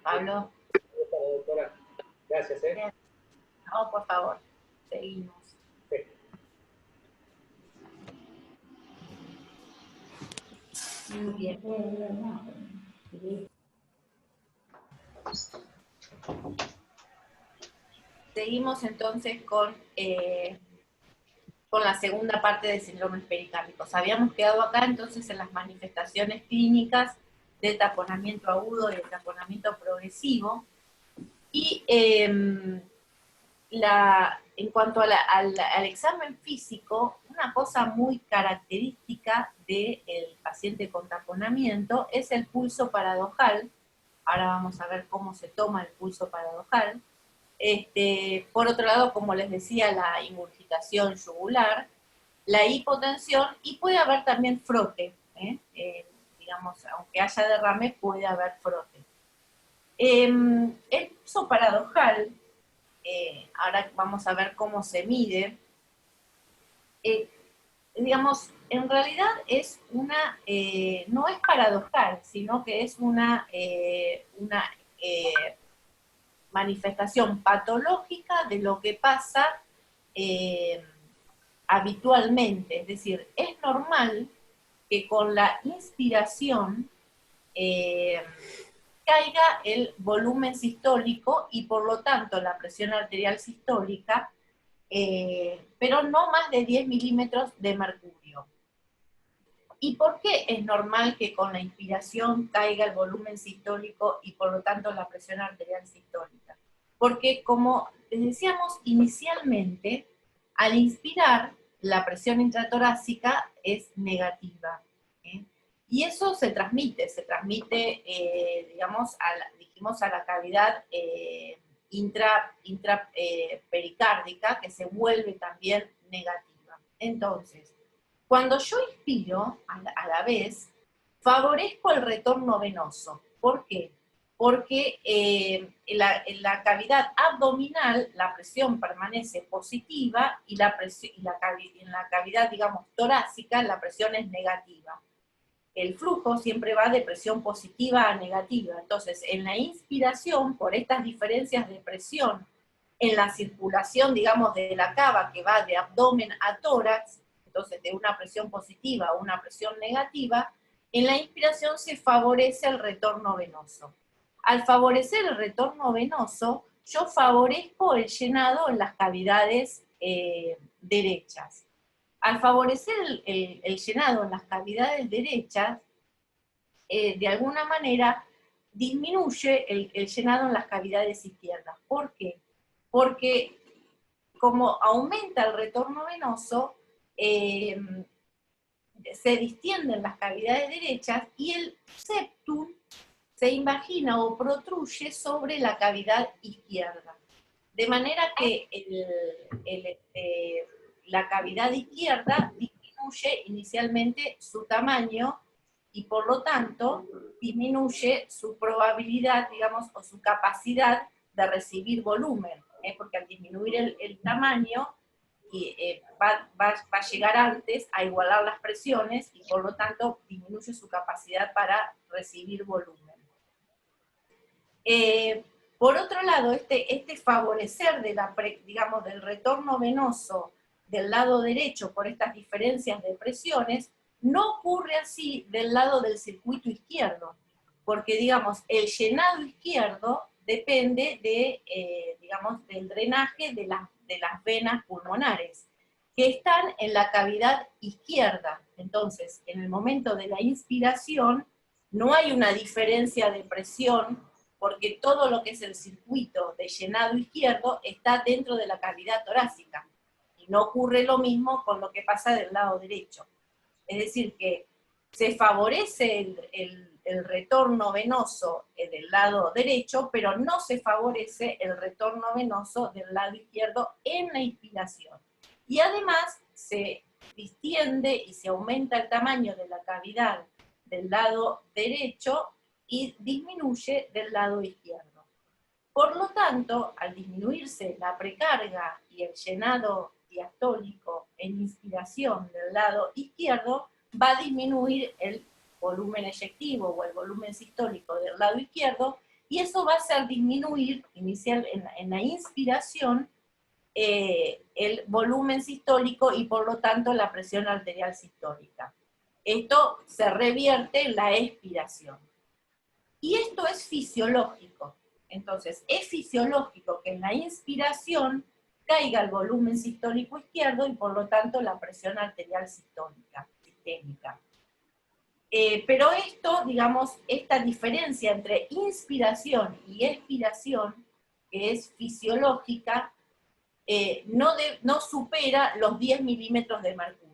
Pablo. Doctora. Gracias. Bien. No, por favor, seguimos. Sí. Muy bien. Seguimos entonces con la segunda parte de síndromes pericárdicos. Habíamos quedado acá entonces en las manifestaciones clínicas del taponamiento agudo y el taponamiento progresivo. Y en cuanto al examen físico, una cosa muy característica del paciente con taponamiento es el pulso paradojal. Ahora vamos a ver cómo se toma el pulso paradojal. Por otro lado, como les decía, la ingurgitación yugular, la hipotensión, y puede haber también frote, digamos, aunque haya derrame, puede haber frote. El pulso paradojal, ahora vamos a ver cómo se mide, digamos, en realidad es una, no es paradojal, sino que es una manifestación patológica de lo que pasa habitualmente. Es decir, es normal que con la inspiración caiga el volumen sistólico y por lo tanto la presión arterial sistólica, pero no más de 10 milímetros de mercurio. ¿Y por qué es normal que con la inspiración caiga el volumen sistólico y por lo tanto la presión arterial sistólica? Porque como les decíamos inicialmente, al inspirar la presión intratorácica es negativa, ¿eh? Y eso se transmite, digamos, dijimos a la cavidad intrapericárdica, que se vuelve también negativa. Entonces, cuando yo inspiro, a la vez, favorezco el retorno venoso. ¿Por qué? Porque en la cavidad abdominal la presión permanece positiva y en la cavidad, digamos, torácica la presión es negativa. El flujo siempre va de presión positiva a negativa. Entonces, en la inspiración, por estas diferencias de presión en la circulación, digamos, de la cava que va de abdomen a tórax, entonces de una presión positiva a una presión negativa, en la inspiración se favorece el retorno venoso. Al favorecer el retorno venoso, yo favorezco el llenado en las cavidades derechas. Al favorecer el llenado en las cavidades derechas, de alguna manera disminuye el llenado en las cavidades izquierdas. ¿Por qué? Porque como aumenta el retorno venoso, se distienden las cavidades derechas y el septum se invagina o protruye sobre la cavidad izquierda. De manera que la cavidad izquierda disminuye inicialmente su tamaño y por lo tanto disminuye su probabilidad, digamos, o su capacidad de recibir volumen, porque al disminuir el tamaño va a llegar antes a igualar las presiones y por lo tanto disminuye su capacidad para recibir volumen. Por otro lado, este favorecer digamos, del retorno venoso del lado derecho por estas diferencias de presiones, no ocurre así del lado del circuito izquierdo, porque, digamos, el llenado izquierdo depende digamos, del drenaje de las venas pulmonares, que están en la cavidad izquierda. Entonces, en el momento de la inspiración, no hay una diferencia de presión, porque todo lo que es el circuito de llenado izquierdo está dentro de la cavidad torácica. Y no ocurre lo mismo con lo que pasa del lado derecho. Es decir, que se favorece el retorno venoso del lado derecho, pero no se favorece el retorno venoso del lado izquierdo en la inspiración. Y además se distiende y se aumenta el tamaño de la cavidad del lado derecho y disminuye del lado izquierdo. Por lo tanto, al disminuirse la precarga y el llenado diastólico en inspiración del lado izquierdo, va a disminuir el volumen eyectivo o el volumen sistólico del lado izquierdo, y eso va a hacer disminuir en la inspiración el volumen sistólico y por lo tanto la presión arterial sistólica. Esto se revierte en la expiración. Y esto es fisiológico. Entonces, es fisiológico que en la inspiración caiga el volumen sistólico izquierdo y por lo tanto la presión arterial sistémica. Pero esto, digamos, esta diferencia entre inspiración y expiración, que es fisiológica, no supera los 10 milímetros de mercurio.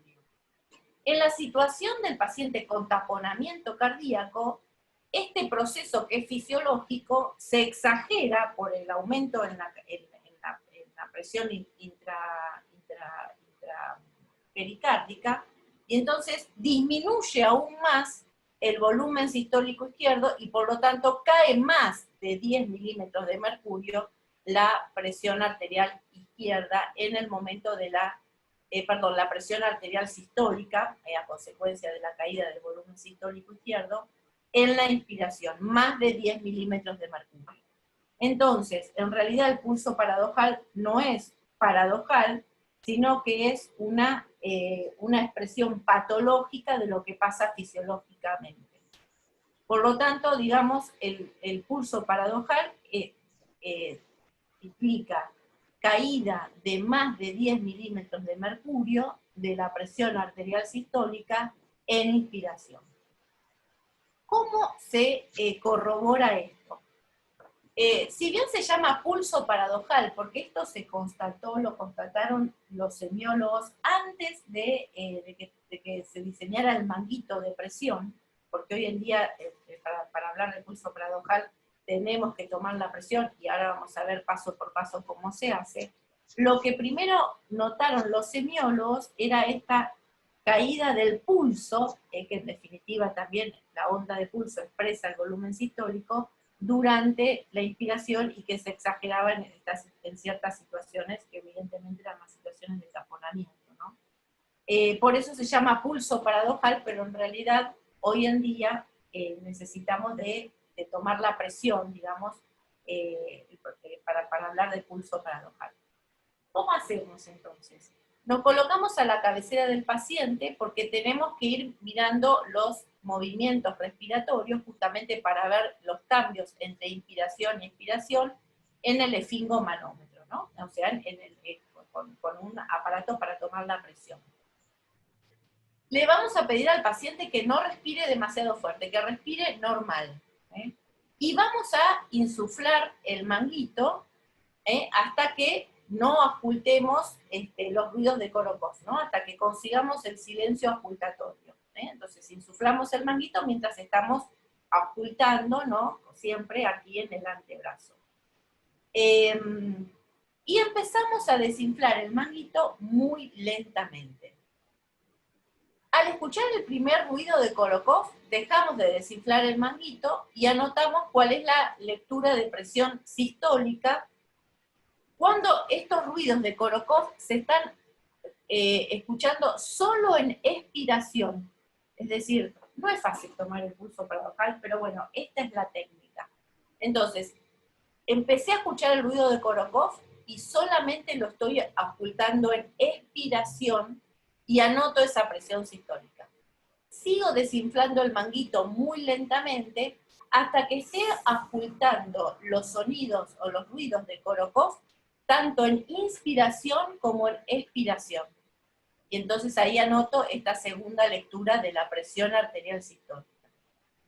En la situación del paciente con taponamiento cardíaco, este proceso que es fisiológico se exagera por el aumento en la presión intrapericárdica, y entonces disminuye aún más el volumen sistólico izquierdo y por lo tanto cae más de 10 milímetros de mercurio la presión arterial izquierda en el momento de la presión arterial sistólica, a consecuencia de la caída del volumen sistólico izquierdo, en la inspiración, más de 10 milímetros de mercurio. Entonces, en realidad el pulso paradojal no es paradojal, sino que es una expresión patológica de lo que pasa fisiológicamente. Por lo tanto, digamos, el pulso paradojal implica caída de más de 10 milímetros de mercurio de la presión arterial sistólica en inspiración. ¿Cómo se corrobora esto? Si bien se llama pulso paradojal, porque esto lo constataron los semiólogos antes de que se diseñara el manguito de presión, porque hoy en día, para hablar de pulso paradojal, tenemos que tomar la presión, y ahora vamos a ver paso por paso cómo se hace. Lo que primero notaron los semiólogos era esta caída del pulso, que en definitiva también la onda de pulso expresa el volumen sistólico, durante la inspiración y que se exageraba en ciertas situaciones que evidentemente eran más situaciones de taponamiento, ¿no? Por eso se llama pulso paradojal, pero en realidad hoy en día necesitamos de tomar la presión, digamos, para hablar de pulso paradojal. ¿Cómo hacemos entonces? Nos colocamos a la cabecera del paciente porque tenemos que ir mirando los movimientos respiratorios justamente para ver los cambios entre inspiración y expiración en el esfingomanómetro, ¿no? O sea, con un aparato para tomar la presión. Le vamos a pedir al paciente que no respire demasiado fuerte, que respire normal, ¿eh? Y vamos a insuflar el manguito hasta que no ocultemos los ruidos de Korokov, ¿no? Hasta que consigamos el silencio ocultatorio. Entonces insuflamos el manguito mientras estamos ocultando, ¿no? Siempre aquí en el antebrazo. Y empezamos a desinflar el manguito muy lentamente. Al escuchar el primer ruido de Korokov, dejamos de desinflar el manguito y anotamos cuál es la lectura de presión sistólica cuando estos ruidos de Korokov se están escuchando solo en expiración. Es decir, no es fácil tomar el pulso paradojal, pero bueno, esta es la técnica. Entonces, empecé a escuchar el ruido de Korokov y solamente lo estoy ocultando en expiración y anoto esa presión sistólica. Sigo desinflando el manguito muy lentamente hasta que esté ocultando los sonidos o los ruidos de Korokov tanto en inspiración como en expiración. Y entonces ahí anoto esta segunda lectura de la presión arterial sistólica.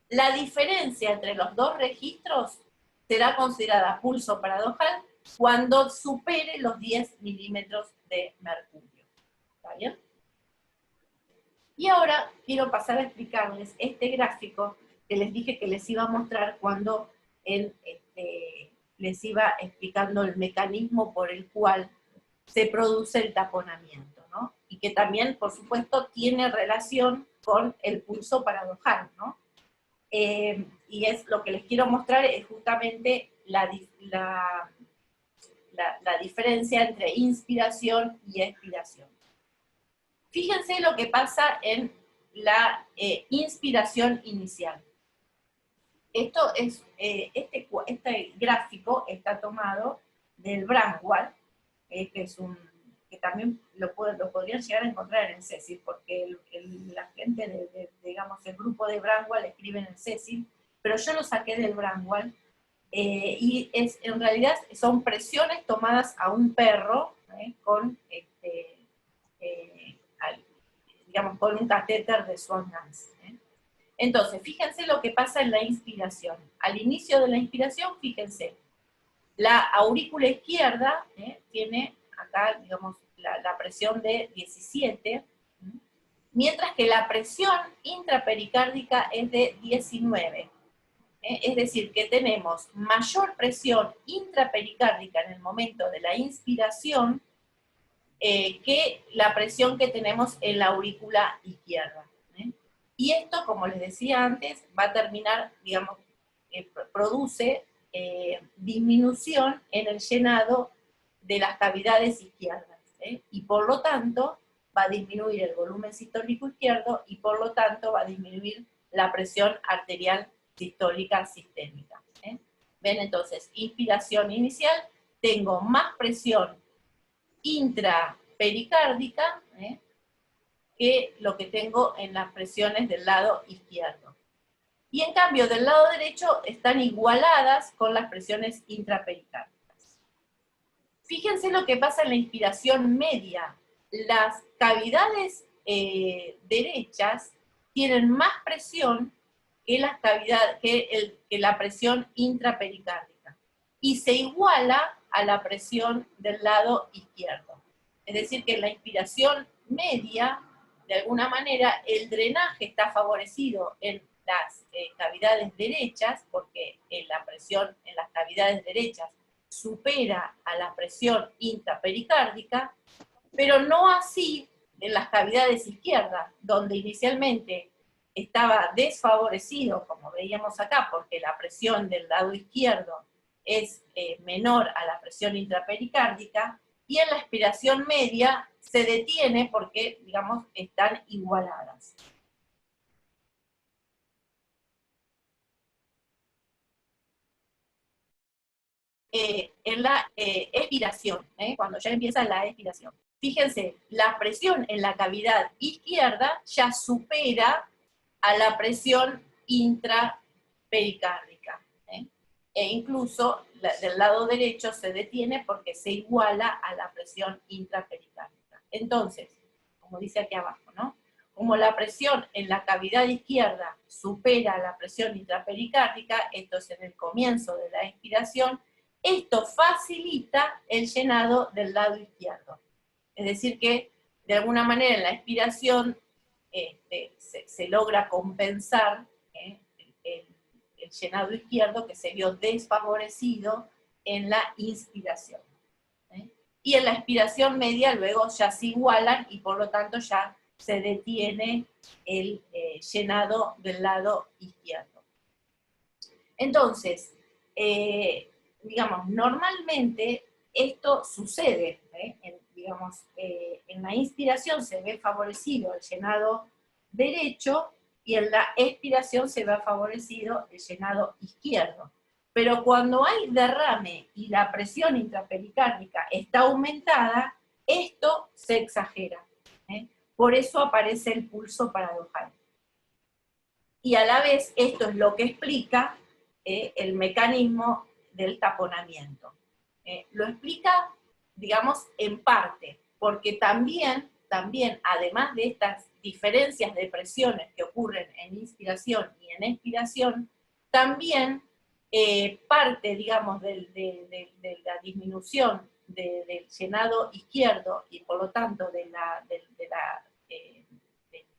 La diferencia entre los dos registros será considerada pulso paradojal cuando supere los 10 milímetros de mercurio. ¿Está bien? Y ahora quiero pasar a explicarles este gráfico que les dije que les iba a mostrar cuando les iba explicando el mecanismo por el cual se produce el taponamiento, ¿no? Y que también, por supuesto, tiene relación con el pulso paradojal, ¿no? Y es lo que les quiero mostrar es justamente la diferencia entre inspiración y expiración. Fíjense lo que pasa en la inspiración inicial. Esto es, este gráfico está tomado del Brandwall, que es que también lo podrían llegar a encontrar en el CECIL, porque la gente, digamos, el grupo de Brandwall escribe en el CECIL, pero yo lo saqué del Brandwall, y en realidad son presiones tomadas a un perro, con, digamos, con un catéter de Swan-Ganz. Entonces, fíjense lo que pasa en la inspiración. Al inicio de la inspiración, fíjense, la aurícula izquierda tiene acá, digamos, la presión de 17, mientras que la presión intrapericárdica es de 19. Es decir, que tenemos mayor presión intrapericárdica en el momento de la inspiración que la presión que tenemos en la aurícula izquierda. Y esto, como les decía antes, va a terminar, digamos, produce disminución en el llenado de las cavidades izquierdas, y por lo tanto va a disminuir el volumen sistólico izquierdo y por lo tanto va a disminuir la presión arterial sistólica sistémica. ¿Ven? Entonces, inspiración inicial, tengo más presión intrapericárdica que lo que tengo en las presiones del lado izquierdo. Y en cambio, del lado derecho están igualadas con las presiones intrapericárdicas. Fíjense lo que pasa en la inspiración media. Las cavidades derechas tienen más presión que las cavidades, que la presión intrapericárdica. Y se iguala a la presión del lado izquierdo. Es decir, que en la inspiración media, de alguna manera, el drenaje está favorecido en las cavidades derechas, porque la presión en las cavidades derechas supera a la presión intrapericárdica, pero no así en las cavidades izquierdas, donde inicialmente estaba desfavorecido, como veíamos acá, porque la presión del lado izquierdo es menor a la presión intrapericárdica, y en la aspiración media se detiene porque, digamos, están igualadas. En la expiración, cuando ya empieza la expiración. Fíjense, la presión en la cavidad izquierda ya supera a la presión intrapericárdica. E incluso del lado derecho se detiene porque se iguala a la presión intrapericárdica. Entonces, como dice aquí abajo, ¿no? Como la presión en la cavidad izquierda supera la presión intrapericárdica, esto es en el comienzo de la expiración, esto facilita el llenado del lado izquierdo. Es decir que, de alguna manera, en la expiración se logra compensar el llenado izquierdo que se vio desfavorecido en la inspiración. Y en la expiración media luego ya se igualan y por lo tanto ya se detiene el llenado del lado izquierdo. Entonces, digamos, normalmente esto sucede, en la inspiración se ve favorecido el llenado derecho y en la expiración se ve favorecido el llenado izquierdo. Pero cuando hay derrame y la presión intrapericárdica está aumentada, esto se exagera. Por eso aparece el pulso paradojal. Y a la vez esto es lo que explica el mecanismo del taponamiento. Lo explica, digamos, en parte, porque también, además de estas diferencias de presiones que ocurren en inspiración y en expiración, también parte, digamos, de la disminución del llenado izquierdo y por lo tanto del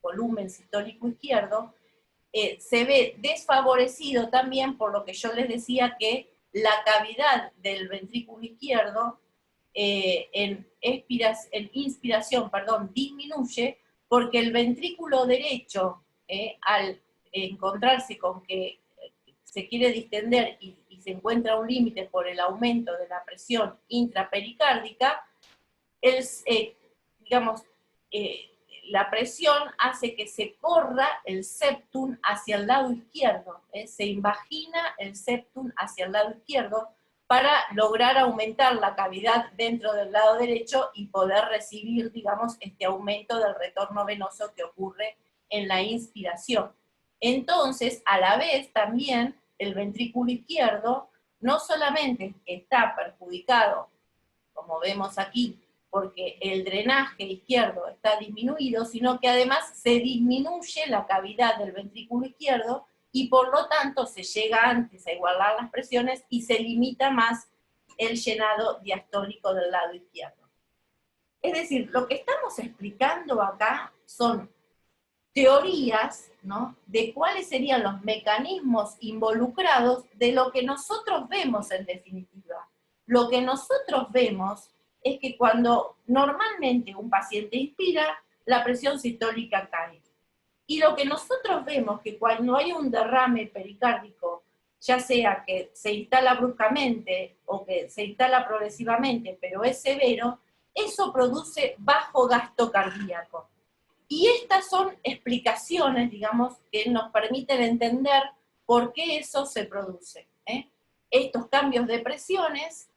volumen sistólico izquierdo, se ve desfavorecido también por lo que yo les decía que la cavidad del ventrículo izquierdo en inspiración, disminuye porque el ventrículo derecho, al encontrarse con que se quiere distender y se encuentra un límite por el aumento de la presión intrapericárdica, digamos, la presión hace que se corra el septum hacia el lado izquierdo, se invagina el septum hacia el lado izquierdo para lograr aumentar la cavidad dentro del lado derecho y poder recibir, digamos, este aumento del retorno venoso que ocurre en la inspiración. Entonces, a la vez también el ventrículo izquierdo no solamente está perjudicado, como vemos aquí, porque el drenaje izquierdo está disminuido, sino que además se disminuye la cavidad del ventrículo izquierdo y por lo tanto se llega antes a igualar las presiones y se limita más el llenado diastólico del lado izquierdo. Es decir, lo que estamos explicando acá son teorías, ¿no?, de cuáles serían los mecanismos involucrados de lo que nosotros vemos en definitiva. Lo que nosotros vemos es que cuando normalmente un paciente inspira, la presión sistólica cae. Y lo que nosotros vemos que cuando hay un derrame pericárdico, ya sea que se instala bruscamente o que se instala progresivamente, pero es severo, eso produce bajo gasto cardíaco. Y estas son explicaciones, digamos, que nos permiten entender por qué eso se produce. Estos cambios de presiones,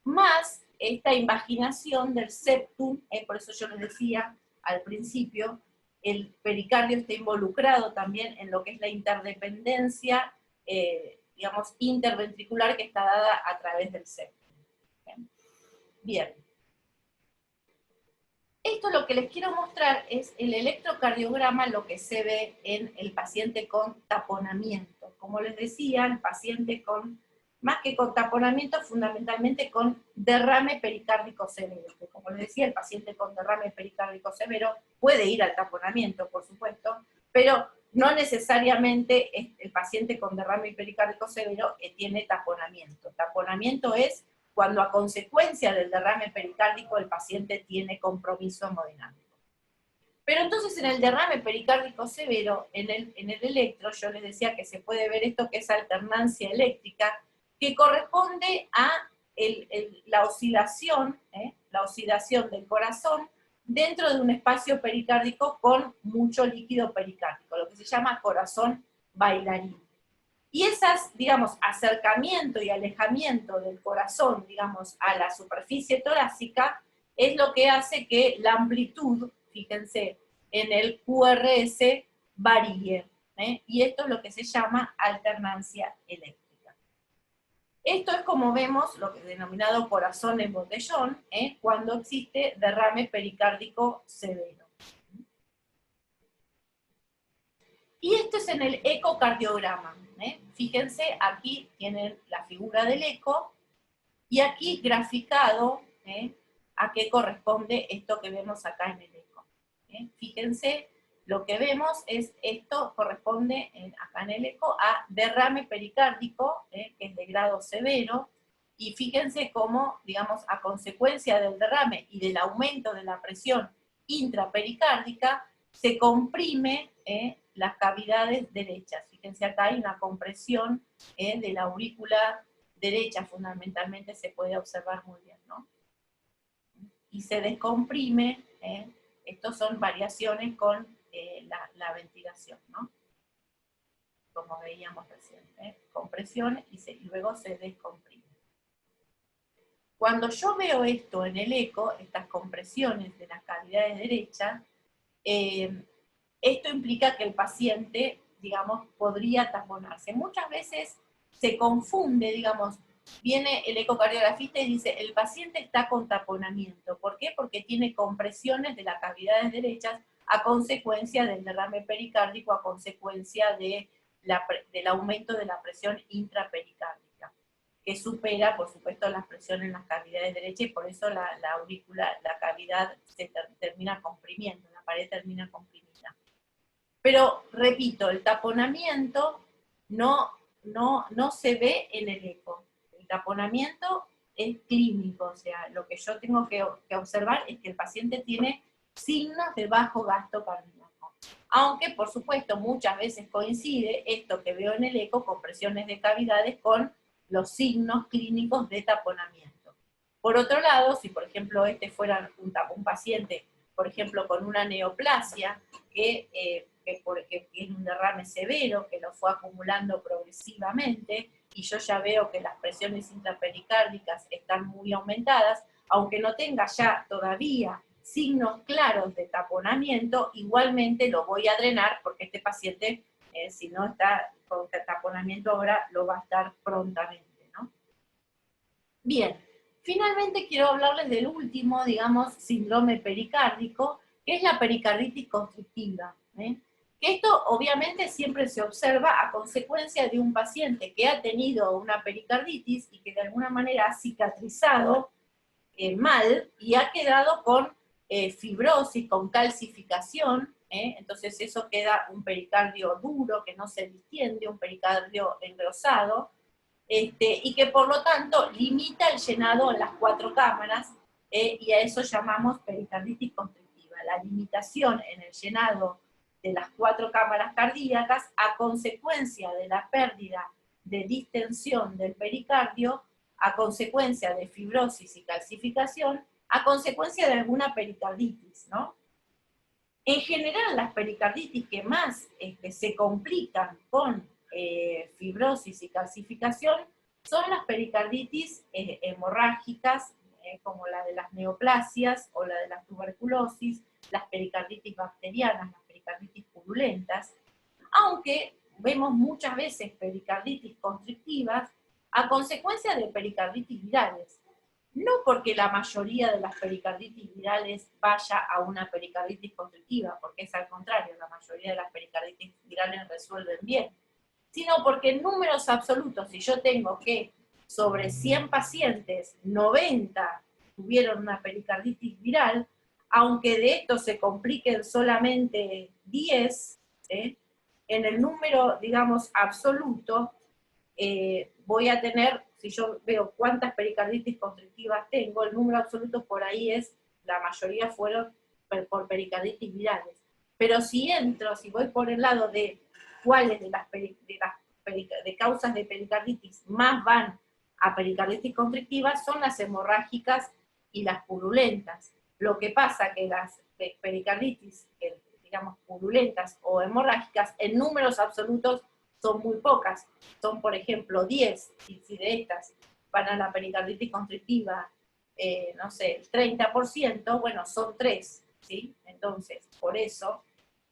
más esta invaginación del septum, por eso yo les decía al principio, el pericardio está involucrado también en lo que es la interdependencia, digamos, interventricular que está dada a través del septum. Bien. Esto lo que les quiero mostrar es el electrocardiograma, lo que se ve en el paciente con taponamiento. Como les decía, el paciente con, más que con taponamiento, fundamentalmente con derrame pericárdico severo. Que como les decía, el paciente con derrame pericárdico severo puede ir al taponamiento, por supuesto, pero no necesariamente el paciente con derrame pericárdico severo tiene taponamiento. Taponamiento es cuando a consecuencia del derrame pericárdico el paciente tiene compromiso hemodinámico. Pero entonces en el derrame pericárdico severo, en el electro, yo les decía que se puede ver esto que es alternancia eléctrica, que corresponde a la oscilación del corazón dentro de un espacio pericárdico con mucho líquido pericárdico, lo que se llama corazón bailarín. Y esas, digamos, acercamiento y alejamiento del corazón, digamos, a la superficie torácica, es lo que hace que la amplitud, fíjense, en el QRS varíe, y esto es lo que se llama alternancia eléctrica. Esto es como vemos lo que es denominado corazón en botellón, cuando existe derrame pericárdico severo. Y esto es en el ecocardiograma. Fíjense, aquí tienen la figura del eco, y aquí graficado a qué corresponde esto que vemos acá en el eco. Fíjense, lo que vemos es esto corresponde acá en el eco a derrame pericárdico, que es de grado severo, y fíjense cómo, digamos, a consecuencia del derrame y del aumento de la presión intrapericárdica, se comprime las cavidades derechas. Fíjense acá hay una compresión de la aurícula derecha, fundamentalmente se puede observar muy bien, ¿no? Y se descomprime, estos son variaciones con la ventilación, ¿no? Como veíamos recién, compresión y luego se descomprime. Cuando yo veo esto en el eco, estas compresiones de las cavidades derechas, esto implica que el paciente, digamos, podría taponarse. Muchas veces se confunde, digamos, viene el ecocardiografista y dice, el paciente está con taponamiento. ¿Por qué? Porque tiene compresiones de las cavidades derechas a consecuencia del derrame pericárdico, a consecuencia del aumento de la presión intrapericárdica, que supera, por supuesto, las presiones en las cavidades derechas, y por eso la aurícula, la cavidad se termina comprimiendo, la pared termina comprimida. Pero, repito, el taponamiento no se ve en el eco. El taponamiento es clínico, o sea, lo que yo tengo que observar es que el paciente tiene signos de bajo gasto cardíaco. Aunque, por supuesto, muchas veces coincide esto que veo en el eco con presiones de cavidades con los signos clínicos de taponamiento. Por otro lado, si por ejemplo este fuera un paciente por ejemplo, con una neoplasia, que es un derrame severo, que lo fue acumulando progresivamente, y yo ya veo que las presiones intrapericárdicas están muy aumentadas, aunque no tenga ya todavía signos claros de taponamiento, igualmente lo voy a drenar porque este paciente, si no está con taponamiento ahora, lo va a estar prontamente, ¿no? Bien, finalmente quiero hablarles del último, digamos, síndrome pericárdico, que es la pericarditis constrictiva, ¿eh? Que esto obviamente siempre se observa a consecuencia de un paciente que ha tenido una pericarditis y que de alguna manera ha cicatrizado mal y ha quedado con fibrosis, con calcificación, entonces eso queda un pericardio duro que no se distiende, un pericardio engrosado, y que por lo tanto limita el llenado en las 4 cámaras, y a eso llamamos pericarditis constrictiva, la limitación en el llenado de las 4 cámaras cardíacas a consecuencia de la pérdida de distensión del pericardio, a consecuencia de fibrosis y calcificación, a consecuencia de alguna pericarditis, ¿no? En general, las pericarditis que más se complican con fibrosis y calcificación son las pericarditis hemorrágicas, como la de las neoplasias o la de las tuberculosis, las pericarditis bacterianas, las pericarditis purulentas, aunque vemos muchas veces pericarditis constrictivas a consecuencia de pericarditis virales. No porque la mayoría de las pericarditis virales vaya a una pericarditis constrictiva, porque es al contrario, la mayoría de las pericarditis virales resuelven bien, sino porque en números absolutos, si yo tengo que sobre 100 pacientes, 90 tuvieron una pericarditis viral, aunque de estos se compliquen solamente 10, en el número, digamos, absoluto, voy a tener, si yo veo cuántas pericarditis constrictivas tengo, el número absoluto por ahí es, la mayoría fueron por pericarditis virales. Pero si entro, si voy por el lado de cuáles de causas de pericarditis más van a pericarditis constrictivas, son las hemorrágicas y las purulentas. Lo que pasa que las pericarditis, digamos, purulentas o hemorrágicas, en números absolutos son muy pocas, son por ejemplo 10, y si de estas van a la pericarditis constrictiva, no sé, el 30%, bueno, son 3, ¿sí? Entonces, por eso,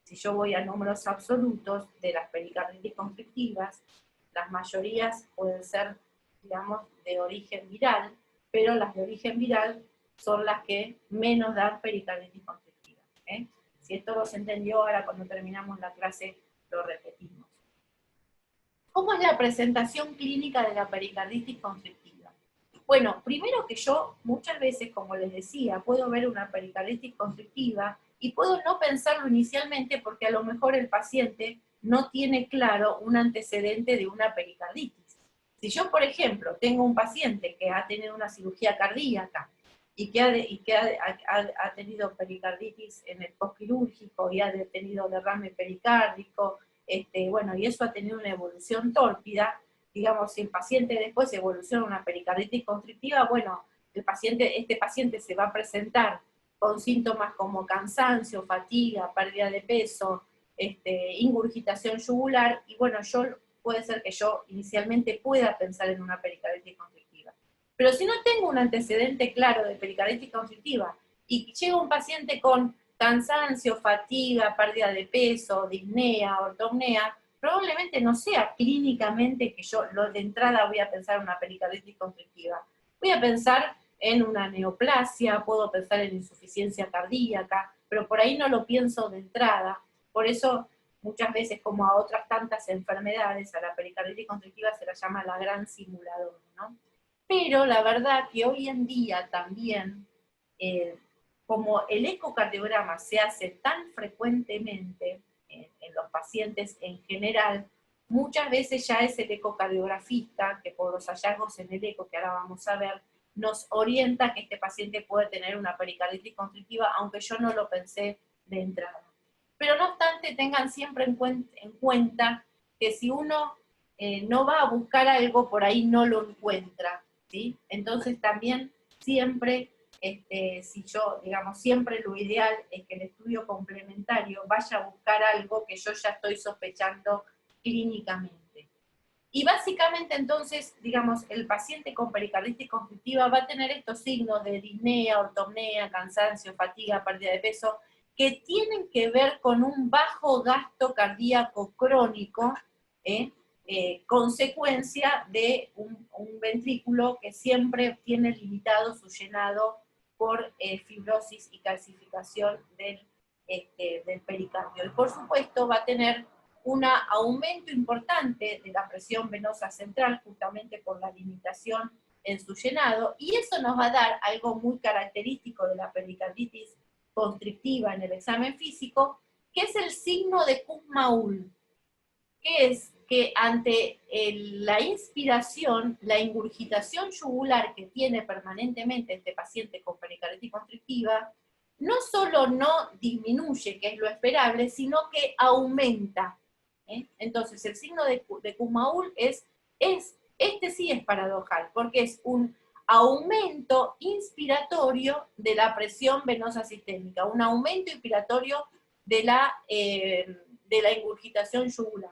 si yo voy a números absolutos de las pericarditis constrictivas, las mayorías pueden ser, digamos, de origen viral, pero las de origen viral son las que menos dan pericarditis constrictiva, ¿eh? Si esto lo se entendió, ahora cuando terminamos la clase lo repetimos. ¿Cómo es la presentación clínica de la pericarditis constrictiva? Bueno, primero que yo muchas veces, como les decía, puedo ver una pericarditis constrictiva y puedo no pensarlo inicialmente porque a lo mejor el paciente no tiene claro un antecedente de una pericarditis. Si yo, por ejemplo, tengo un paciente que ha tenido una cirugía cardíaca y que ha tenido pericarditis en el postquirúrgico y ha tenido derrame pericárdico, bueno, y eso ha tenido una evolución tórpida, digamos, si el paciente después evoluciona una pericarditis constrictiva, bueno, este paciente se va a presentar con síntomas como cansancio, fatiga, pérdida de peso, ingurgitación yugular, y bueno, puede ser que yo inicialmente pueda pensar en una pericarditis constrictiva. Pero si no tengo un antecedente claro de pericarditis constrictiva y llega un paciente con cansancio, fatiga, pérdida de peso, disnea, ortopnea, probablemente no sea clínicamente que yo de entrada voy a pensar en una pericarditis constrictiva. Voy a pensar en una neoplasia, puedo pensar en insuficiencia cardíaca, pero por ahí no lo pienso de entrada. Por eso muchas veces, como a otras tantas enfermedades, a la pericarditis constrictiva se la llama la gran simuladora, ¿no? Pero la verdad que hoy en día también, como el ecocardiograma se hace tan frecuentemente en los pacientes en general, muchas veces ya es el ecocardiografista que por los hallazgos en el eco que ahora vamos a ver, nos orienta que este paciente puede tener una pericarditis constrictiva, aunque yo no lo pensé de entrada. Pero no obstante, tengan siempre en cuenta que si uno no va a buscar algo, por ahí no lo encuentra, ¿sí? Entonces también siempre si yo, digamos, siempre lo ideal es que el estudio complementario vaya a buscar algo que yo ya estoy sospechando clínicamente. Y básicamente entonces, digamos, el paciente con pericarditis constrictiva va a tener estos signos de disnea, ortopnea, cansancio, fatiga, pérdida de peso, que tienen que ver con un bajo gasto cardíaco crónico, consecuencia de un ventrículo que siempre tiene limitado su llenado por fibrosis y calcificación del pericardio. Y por supuesto va a tener un aumento importante de la presión venosa central, justamente por la limitación en su llenado, y eso nos va a dar algo muy característico de la pericarditis constrictiva en el examen físico, que es el signo de Kussmaul, que es que ante la inspiración, la ingurgitación yugular que tiene permanentemente este paciente con pericarditis constrictiva, no solo no disminuye, que es lo esperable, sino que aumenta. Entonces, el signo de Kussmaul este sí es paradojal, porque es un aumento inspiratorio de la presión venosa sistémica, un aumento inspiratorio de la ingurgitación yugular.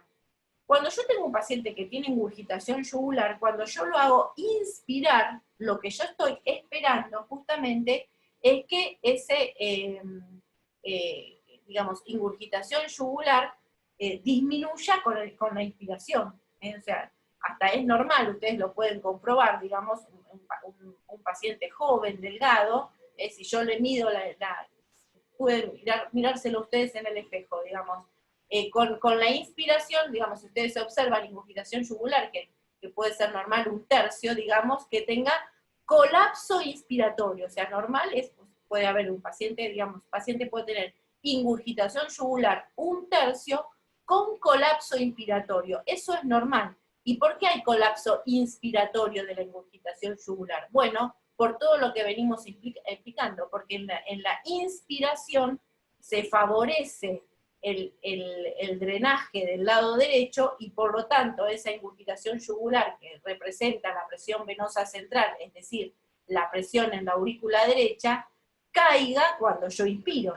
Cuando yo tengo un paciente que tiene ingurgitación yugular, cuando yo lo hago inspirar, lo que yo estoy esperando justamente es que ese, digamos, ingurgitación yugular disminuya con la inspiración. O sea, hasta es normal, ustedes lo pueden comprobar, digamos, un paciente joven, delgado, si yo le mido pueden mirárselo ustedes en el espejo, digamos, con la inspiración, digamos, si ustedes observan ingurgitación yugular, que puede ser normal 1/3, digamos, que tenga colapso inspiratorio, o sea, normal es, pues, puede haber un paciente, digamos, paciente puede tener ingurgitación yugular 1/3 con colapso inspiratorio, eso es normal. ¿Y por qué hay colapso inspiratorio de la ingurgitación yugular? Bueno, por todo lo que venimos explicando, porque en la inspiración se favorece el drenaje del lado derecho y por lo tanto esa ingurgitación yugular que representa la presión venosa central, es decir, la presión en la aurícula derecha, caiga cuando yo inspiro.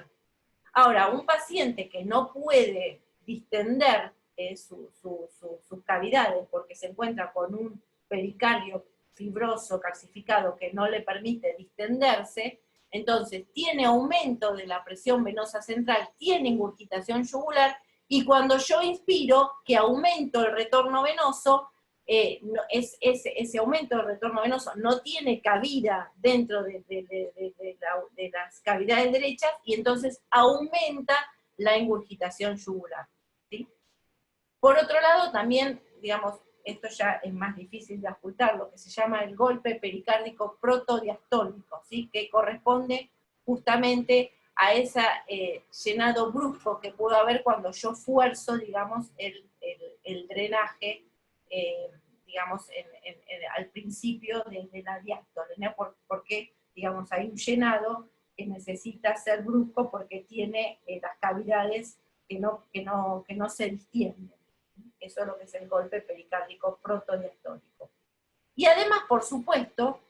Ahora, un paciente que no puede distender sus cavidades porque se encuentra con un pericardio fibroso, calcificado, que no le permite distenderse, entonces tiene aumento de la presión venosa central, tiene ingurgitación yugular, y cuando yo inspiro, que aumento el retorno venoso, ese aumento del retorno venoso no tiene cabida dentro de las cavidades derechas, y entonces aumenta la ingurgitación yugular, ¿sí? Por otro lado, también, digamos, esto ya es más difícil de ocultar, lo que se llama el golpe pericárdico protodiastólico, ¿sí? Que corresponde justamente a ese llenado brusco que puede haber cuando yo fuerzo, digamos, el drenaje, digamos, al principio de la diástole, ¿no? Porque, digamos, hay un llenado que necesita ser brusco porque tiene las cavidades que no se distienden. Eso es lo que es el golpe pericárdico protodiastólico. Y además, por supuesto,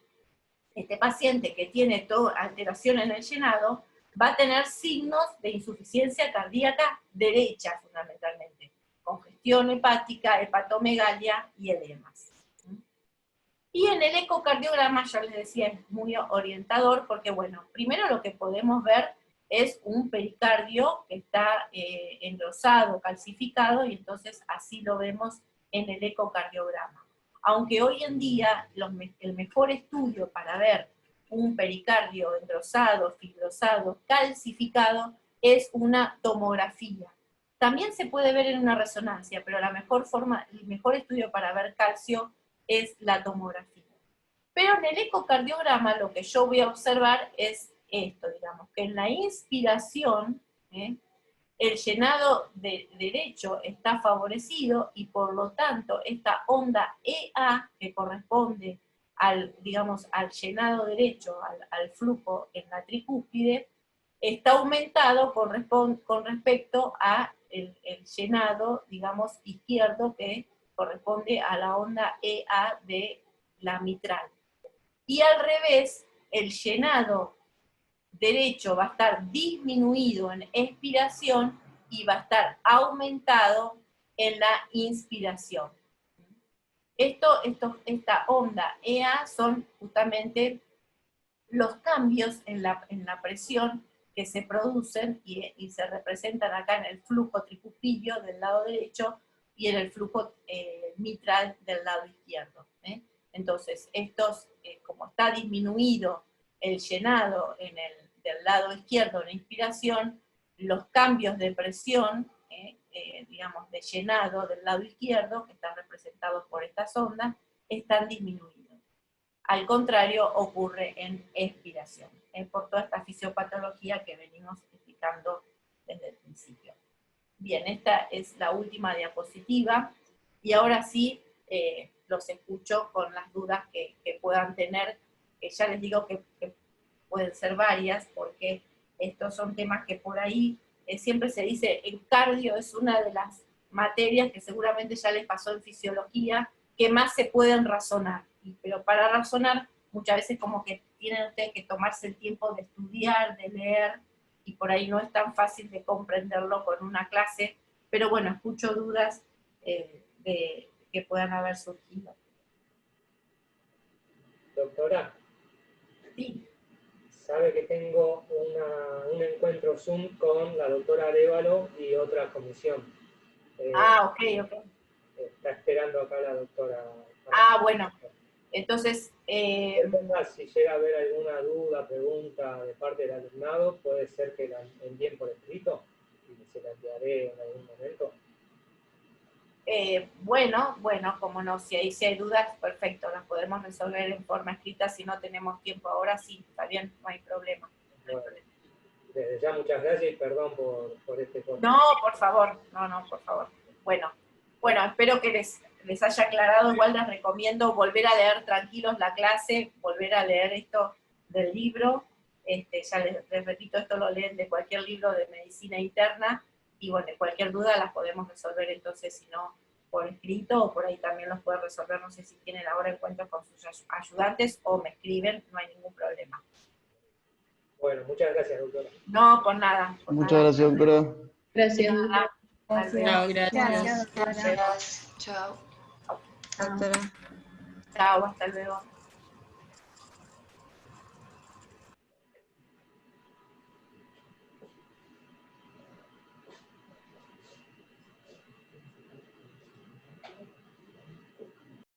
este paciente que tiene toda alteración en el llenado va a tener signos de insuficiencia cardíaca derecha, fundamentalmente, congestión hepática, hepatomegalia y edemas. Y en el ecocardiograma, ya les decía, es muy orientador, porque bueno, primero lo que podemos ver es un pericardio que está engrosado, calcificado, y entonces así lo vemos en el ecocardiograma. Aunque hoy en día el mejor estudio para ver un pericardio engrosado, fibrosado, calcificado, es una tomografía. También se puede ver en una resonancia, pero el mejor estudio para ver calcio es la tomografía. Pero en el ecocardiograma lo que yo voy a observar es esto, digamos, que en la inspiración, el llenado derecho está favorecido y por lo tanto esta onda EA, que corresponde digamos, al llenado derecho, al flujo en la tricúspide, está aumentado con respecto a el llenado, digamos, izquierdo, que corresponde a la onda EA de la mitral. Y al revés, el llenado derecho va a estar disminuido en expiración y va a estar aumentado en la inspiración. Esta onda EA son justamente los cambios en la presión que se producen y se representan acá en el flujo tricupillo del lado derecho y en el flujo mitral del lado izquierdo. Entonces, como está disminuido el llenado del lado izquierdo en la inspiración, los cambios de presión, digamos, de llenado del lado izquierdo, que están representados por estas ondas, están disminuidos. Al contrario, ocurre en expiración, por toda esta fisiopatología que venimos explicando desde el principio. Bien, esta es la última diapositiva, y ahora sí los escucho con las dudas que puedan tener, que ya les digo que pueden ser varias, porque estos son temas que por ahí siempre se dice, el cardio es una de las materias que seguramente ya les pasó en fisiología, que más se pueden razonar, pero para razonar muchas veces como que tienen ustedes que tomarse el tiempo de estudiar, de leer, y por ahí no es tan fácil de comprenderlo con una clase, pero bueno, escucho dudas que puedan haber surgido. Doctora, Sí. sabe que tengo un encuentro Zoom con la doctora Arévalo y otra comisión. Ok. Está esperando acá la doctora. Bueno. Entonces, si llega a haber alguna duda, pregunta de parte del alumnado, puede ser que la envíen por escrito y se la enviaré en algún momento. bueno, como no, si hay dudas, perfecto, las podemos resolver en forma escrita. Si no tenemos tiempo ahora, sí, está bien, no hay problema. Bueno, desde ya muchas gracias y perdón por este corte. No, por favor, por favor. Bueno, espero que les haya aclarado. Igual les recomiendo volver a leer tranquilos la clase, volver a leer esto del libro. Ya les repito, esto lo leen de cualquier libro de medicina interna, y bueno, cualquier duda las podemos resolver entonces, si no, por escrito, o por ahí también los pueden resolver, no sé si tienen ahora encuentros con sus ayudantes, o me escriben, no hay ningún problema. Bueno, muchas gracias, doctora. No, por nada. Muchas gracias, doctora. Gracias. Chao, Gracias. gracias. Chao. Chao, hasta luego.